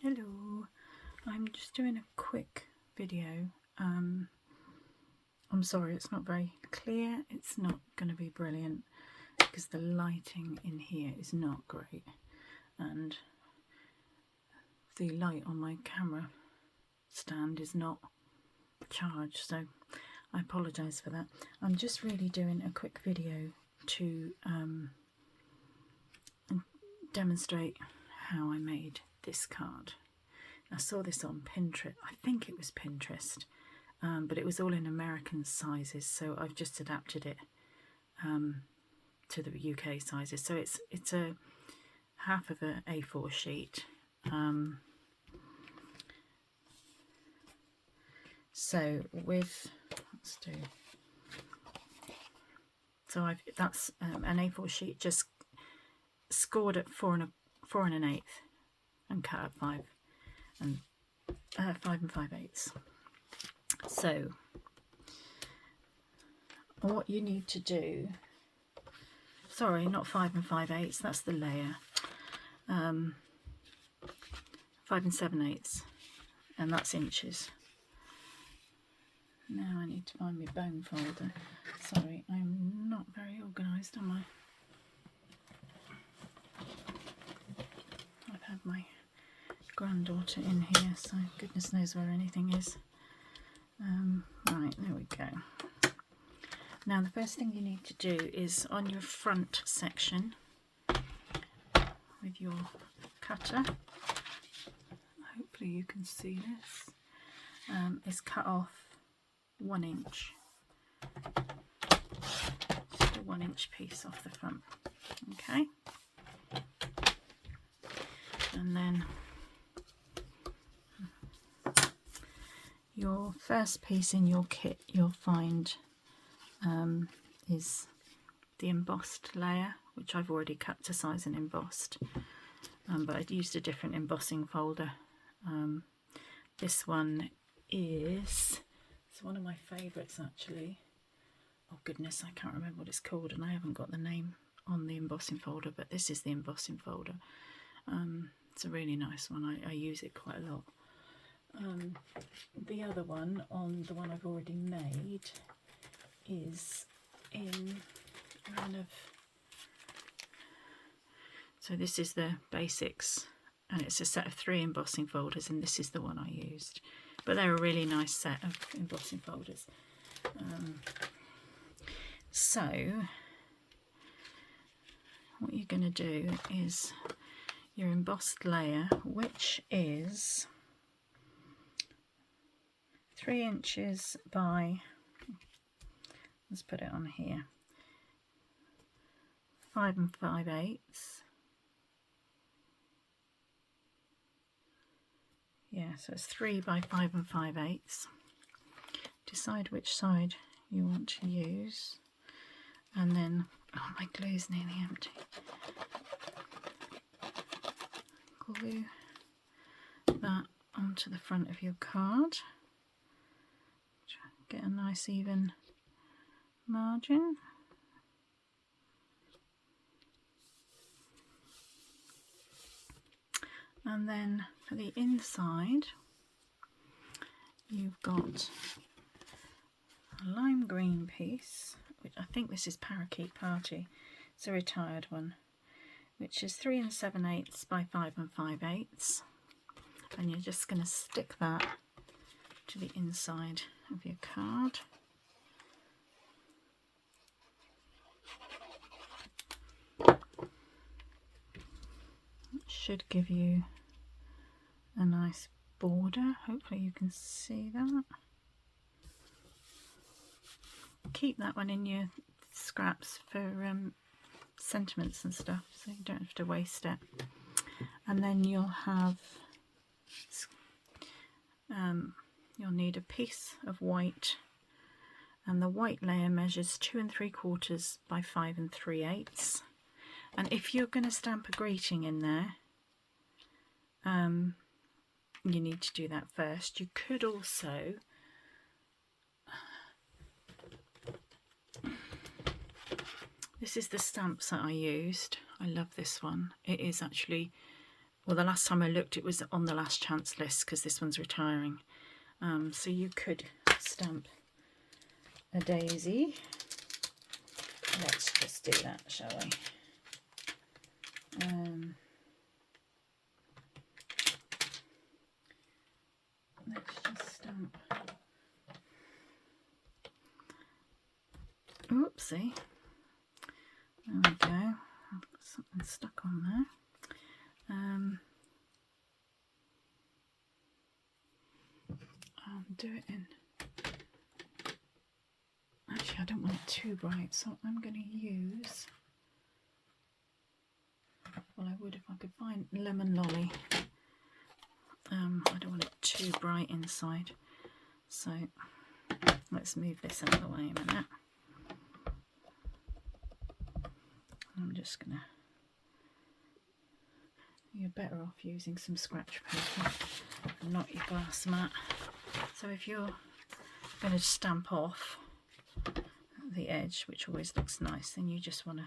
Hello, I'm just doing a quick video. I'm sorry it's not very clear, it's not going to be brilliant because the lighting in here is not great and the light on my camera stand is not charged, so I apologise for that. I'm just really doing a quick video to demonstrate how I made this card. I saw this on Pinterest, I think it was Pinterest, but it was all in American sizes, so I've just adapted it to the UK sizes. So it's a half of a A4 sheet. So with, let's do, so that's an A4 sheet just scored at 4 1/8 and cut at 5 5 5/8. So what you need to do, sorry, not 5 5/8, that's the layer, 5 7/8, and that's inches. Now I need to find my bone folder. Sorry, I'm not very organised, am I? I've had my granddaughter in here, so goodness knows where anything is. Right, there we go. Now the first thing you need to do is on your front section with your cutter, hopefully you can see this, is cut off 1 inch. Just a 1 inch piece off the front, okay? And then your first piece in your kit you'll find is the embossed layer, which I've already cut to size and embossed, but I'd used a different embossing folder. This one is, it's one of my favourites actually. Oh goodness, I can't remember what it's called and I haven't got the name on the embossing folder, but this is the embossing folder. It's a really nice one, I use it quite a lot. The other one, on the one I've already made, is in kind of, so this is the basics and it's a set of 3 embossing folders, and this is the one I used, but they're a really nice set of embossing folders. So what you're going to do is your embossed layer, which is 3 inches by, let's put it on here, 5 5/8. Yeah, so it's 3 by 5 5/8. Decide which side you want to use, and then, oh, my glue's nearly empty. Glue that onto the front of your card. Get a nice even margin. And then for the inside, you've got a lime green piece, which I think this is Parakeet Party. It's a retired one, which is 3 7/8 by 5 5/8. And you're just going to stick that to the inside of your card. It should give you a nice border. Hopefully you can see that. Keep that one in your scraps for sentiments and stuff, so you don't have to waste it. And then you'll have you'll need a piece of white, and the white layer measures 2 3/4 by 5 3/8. And if you're going to stamp a greeting in there, you need to do that first. You could also this is the stamps that I used. I love this one. It is actually well, the last time I looked it was on the last chance list because this one's retiring. So you could stamp a daisy. Let's just do that, shall we? Let's just stamp. Oopsie. There we go. I've got something stuck on there. I'll do it in. Actually, I don't want it too bright, so I'm going to use. Well, I would if I could find lemon lolly. I don't want it too bright inside, so let's move this out of the way a minute. I'm just gonna. You're better off using some scratch paper and not your glass mat. So if you're going to stamp off the edge, which always looks nice, then you just want to.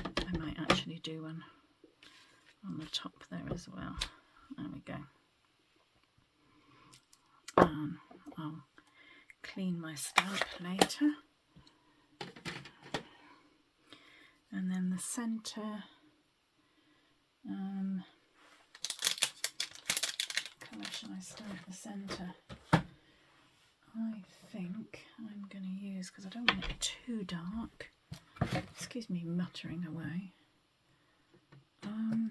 I might actually do one on the top there as well. There we go. I'll clean my stamp later. And then the centre, colour shall I stamp the centre? I think I'm going to use, because I don't want it too dark, excuse me muttering away, I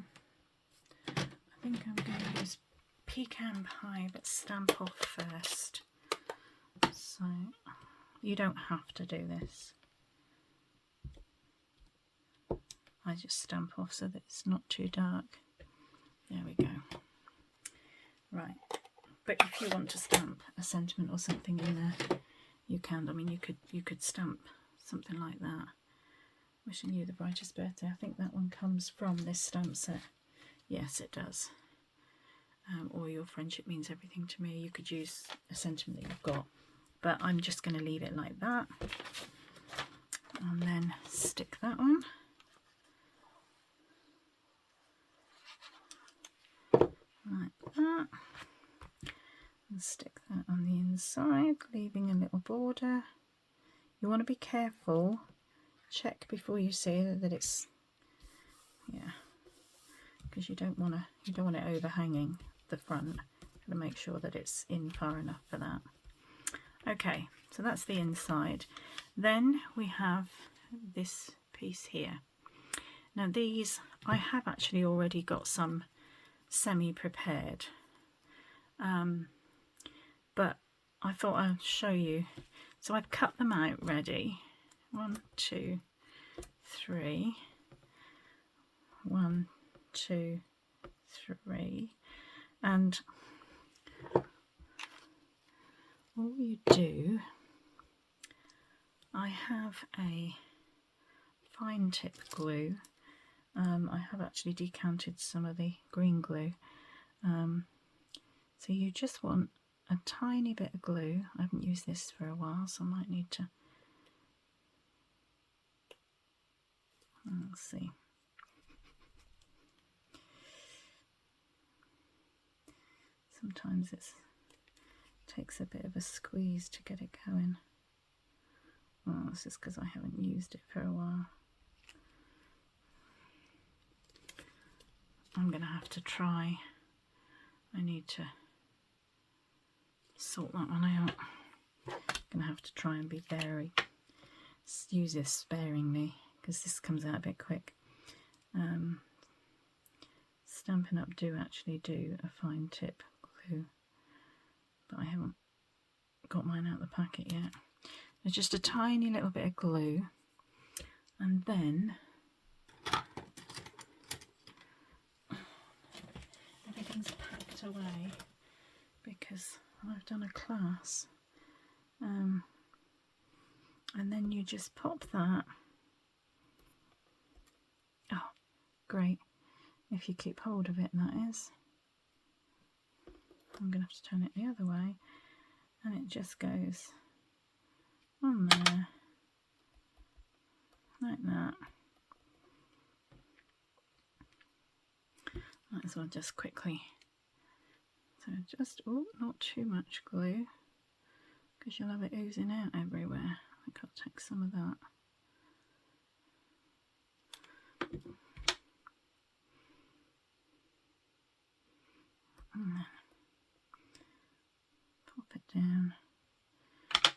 think I'm going to use pecan pie but stamp off first. So you don't have to do this. I just stamp off so that it's not too dark. There we go. Right, but if you want to stamp a sentiment or something in there, you can. I mean, you could stamp something like that. Wishing you the brightest birthday. I think that one comes from this stamp set. Yes, it does. Or your friendship means everything to me. You could use a sentiment that you've got, but I'm just going to leave it like that, and then stick that on. Like that, and stick that on the inside, leaving a little border. You want to be careful, check before you see that it's, yeah, because you don't want it overhanging the front. Got to make sure that it's in far enough for that. Okay, so that's the inside. Then we have this piece here. Now these, I have actually already got some semi-prepared, but I thought I'll show you. So I've cut them out ready. 1, 2, 3. 1, 2, 3. And all you do, I have a fine tip glue. I have actually decanted some of the green glue. So you just want a tiny bit of glue. I haven't used this for a while, so I might need to. Let's see. Sometimes it takes a bit of a squeeze to get it going. Well, this is because I haven't used it for a while. I'm going to have to try. I need to sort that one out. I'm going to have to try and be very, use this sparingly because this comes out a bit quick. Stampin' Up! Do actually do a fine tip glue, but I haven't got mine out of the packet yet. There's just a tiny little bit of glue, and then everything's packed away because I've done a class, and then you just pop that. Oh, great, if you keep hold of it, and that is. I'm going to have to turn it the other way, and it just goes on there like that. Might as well just quickly. So just, oh, not too much glue, because you'll have it oozing out everywhere. I think I'll take some of that. And then pop it down.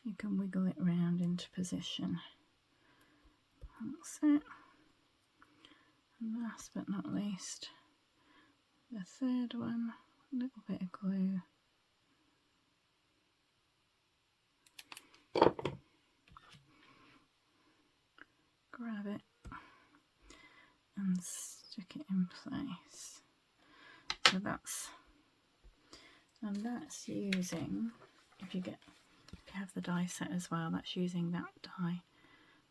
You can wiggle it round into position. That's it. And last but not least, the third one, a little bit of glue. Grab it and stick it in place. So that's using, if you have the die set as well, that's using that die,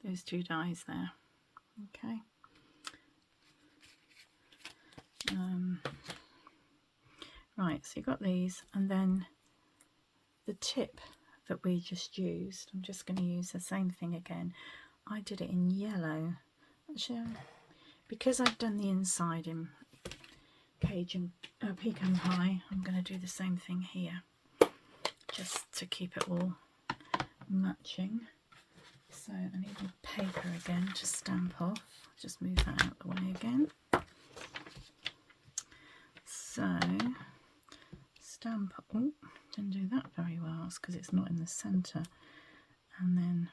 those two dies there. Okay. Right, so you've got these, and then the tip that we just used, I'm just going to use the same thing again. I did it in yellow. Actually, because I've done the inside in pecan pie, I'm going to do the same thing here, just to keep it all matching. So I need my paper again to stamp off. Just move that out of the way again. So stamp, oh, didn't do that very well, it's because it's not in the centre. And then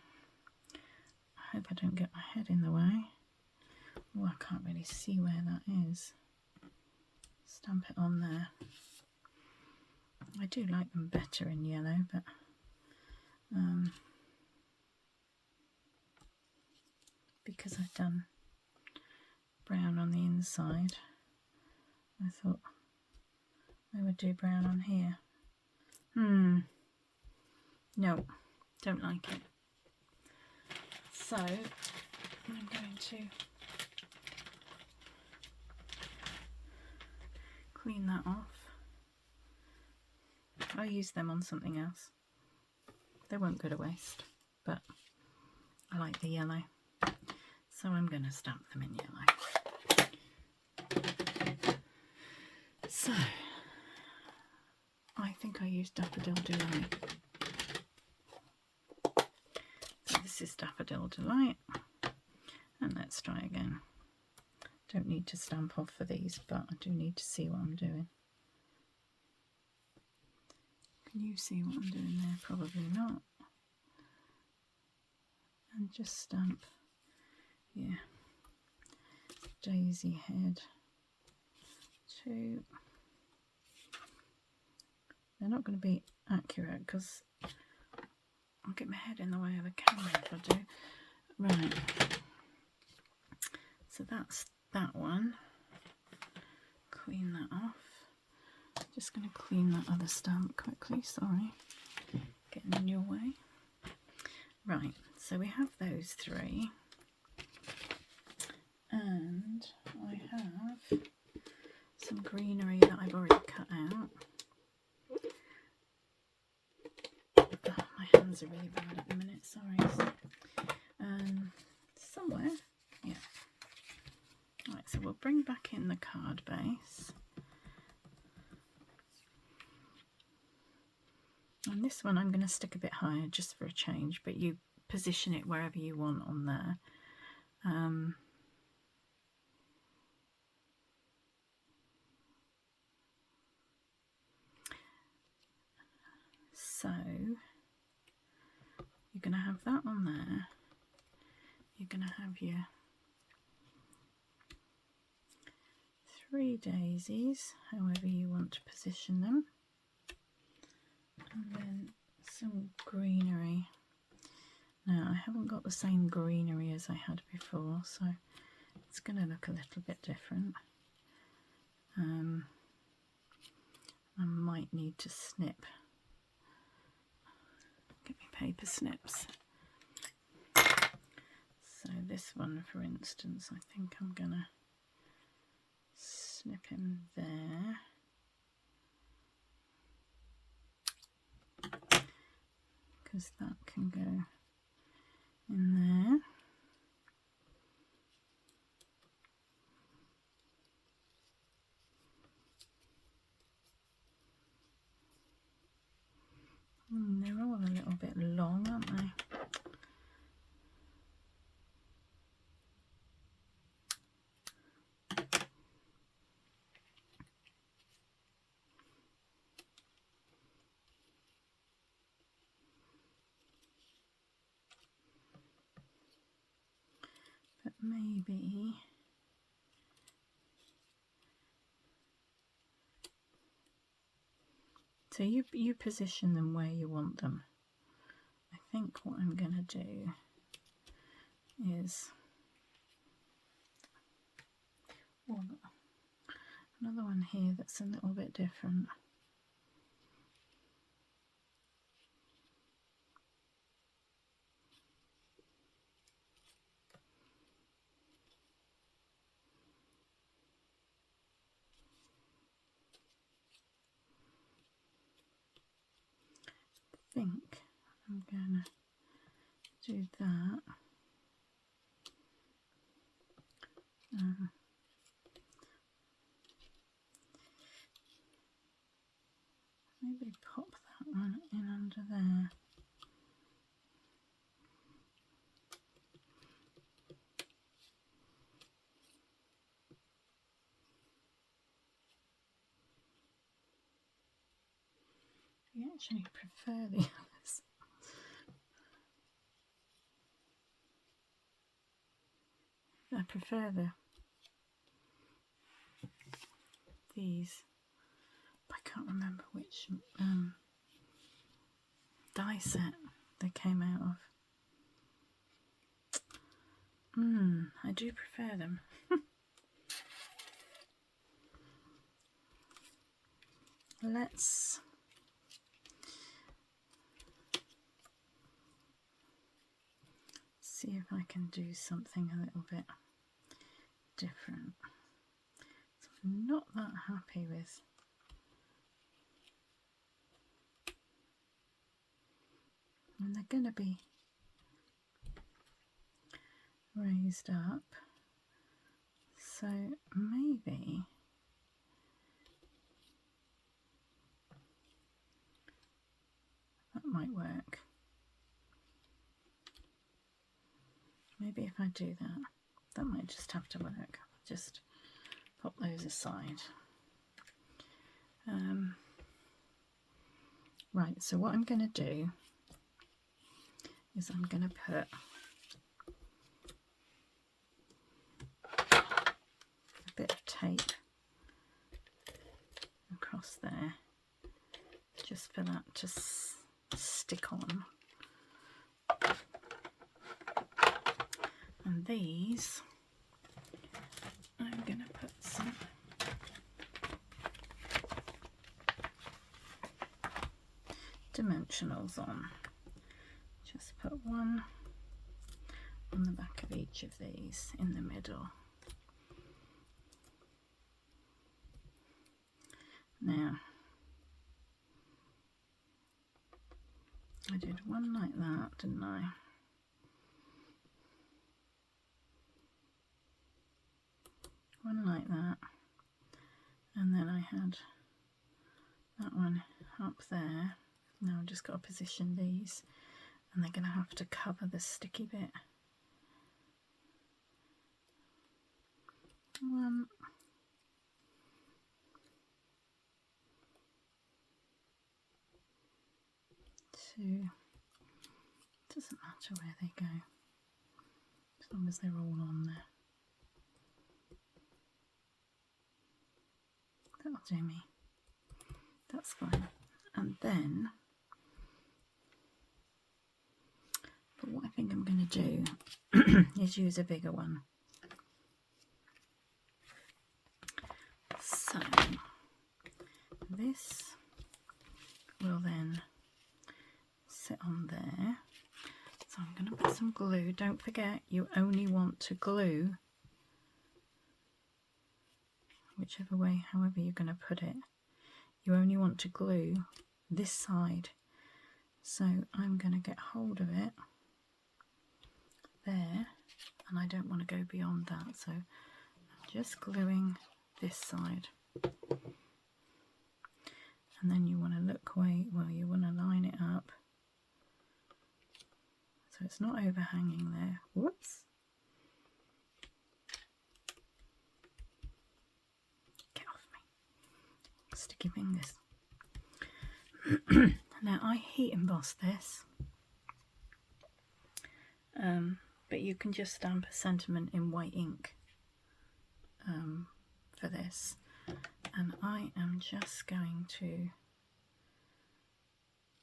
I hope I don't get my head in the way. Oh, I can't really see where that is. Stamp it on there. I do like them better in yellow, but because I've done brown on the inside, I thought I would do brown on here. No, don't like it. So I'm going to clean that off. I'll use them on something else. They won't go to waste, but I like the yellow, so I'm going to stamp them in yellow. So I think I used Daffodil Delight. So this is Daffodil Delight, and let's try again. Don't need to stamp off for these, but I do need to see what I'm doing. Can you see what I'm doing there? Probably not. And just stamp, yeah, daisy head 2. They're not going to be accurate because I'll get my head in the way of the camera if I do. Right, so that's that one. Clean that off. Just going to clean that other stamp quickly, sorry, getting in your way. Right, so we have those 3, and I have some greenery that I've already cut out. Oh, my hands are really bad at the minute, sorry. Somewhere, yeah. Right, so we'll bring back in the card base. And this one I'm going to stick a bit higher just for a change, but you position it wherever you want on there. So you're going to have that on there. You're going to have your 3 daisies, however you want to position them. And then some greenery. Now I haven't got the same greenery as I had before, so it's going to look a little bit different. I might need to snip. Get me paper snips. So this one, for instance, I think I'm going to snip him there. Because that can go in there. long, aren't they? But maybe so you position them where you want them. I think what I'm going to do is another one here that's a little bit different. I think I'm going to do that. Maybe pop that one in under there. I actually prefer the others. I prefer these. I can't remember which die set they came out of. I do prefer them. Let's see if I can do something a little bit different. So I'm not that happy with and they're going to be raised up, so maybe that might work. Maybe if I do that, that might just have to work. Just pop those aside. Right, so what I'm going to do is I'm going to put a bit of tape across there just for that to stick on. And these I'm going to put some dimensionals on. Just put one on the back of each of these in the middle. Now, I did one like that, didn't I? One like that, and then I had that one up there. Now I've just got to position these, and they're going to have to cover the sticky bit. One, two, doesn't matter where they go, as long as they're all on there. That'll do me, that's fine. And then, but what I think I'm going to do is use a bigger one. So this will then sit on there. So I'm going to put some glue. Don't forget, you only want to glue whichever way, however you're going to put it. You only want to glue this side. So I'm going to get hold of it there, and I don't want to go beyond that. So I'm just gluing this side. And then you want to look away, well, you want to line it up so it's not overhanging there. Whoops. Get off me. Sticky fingers. Now I heat emboss this, but you can just stamp a sentiment in white ink for this, and I am just going to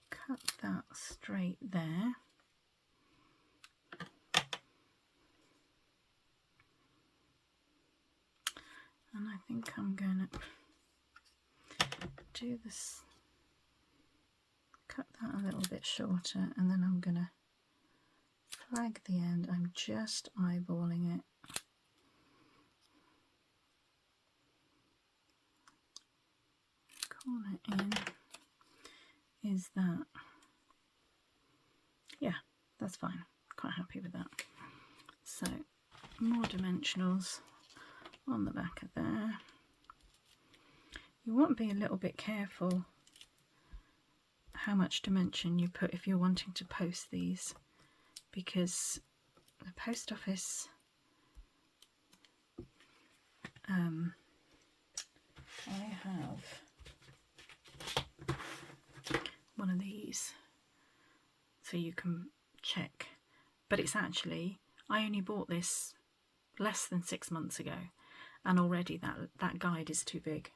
cut that straight there. And I think I'm going to do this, cut that a little bit shorter, and then I'm going to flag the end. I'm just eyeballing it. Corner in is that. Yeah, that's fine. Quite happy with that. So more dimensionals on the back of there. You want to be a little bit careful how much dimension you put if you're wanting to post these, because the post office I have one of these so you can check, but it's actually, I only bought this less than 6 months ago, and already that guide is too big.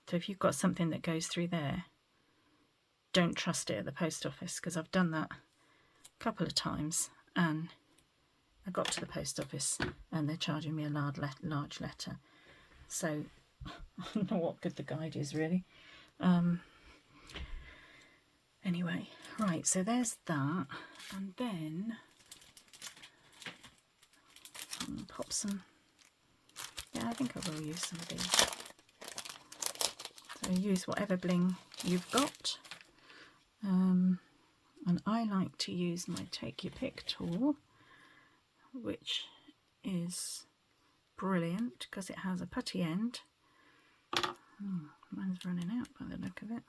So if you've got something that goes through there, don't trust it at the post office, because I've done that a couple of times and I got to the post office and they're charging me a large letter. So I don't know what good the guide is really. Anyway, right, so there's that, and then I'll pop some, yeah, I think I will use some of these. So use whatever bling you've got. And I like to use my Take Your Pick tool, which is brilliant because it has a putty end. Mine's running out by the look of it.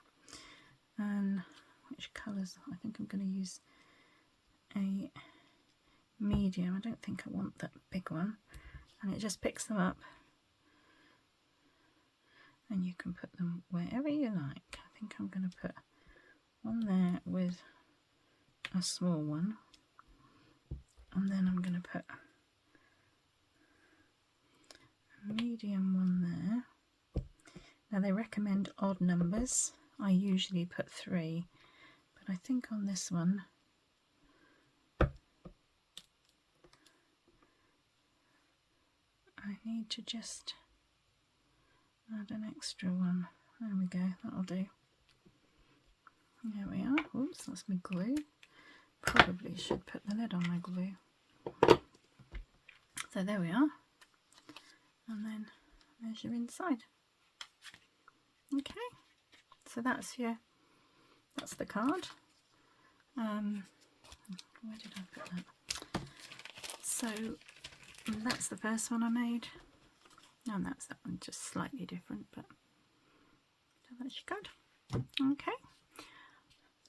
And which colours? I think I'm going to use a medium. I don't think I want that big one. And it just picks them up. And you can put them wherever you like. I think I'm going to put one there with a small one, and then I'm going to put a medium one there. Now they recommend odd numbers. I usually put 3, but I think on this one I need to just add an extra one. There we go, that'll do. There we are. Oops, that's my glue. Probably should put the lid on my glue. So there we are. And then there's your inside. Okay. So that's the card. Where did I put that? So that's the first one I made. And that's that one, just slightly different, but so that's your card. Okay.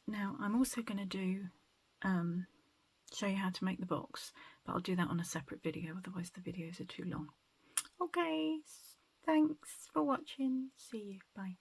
Now I'm also going to do show you how to make the box, but I'll do that on a separate video, otherwise the videos are too long. Okay, thanks for watching. See you. Bye.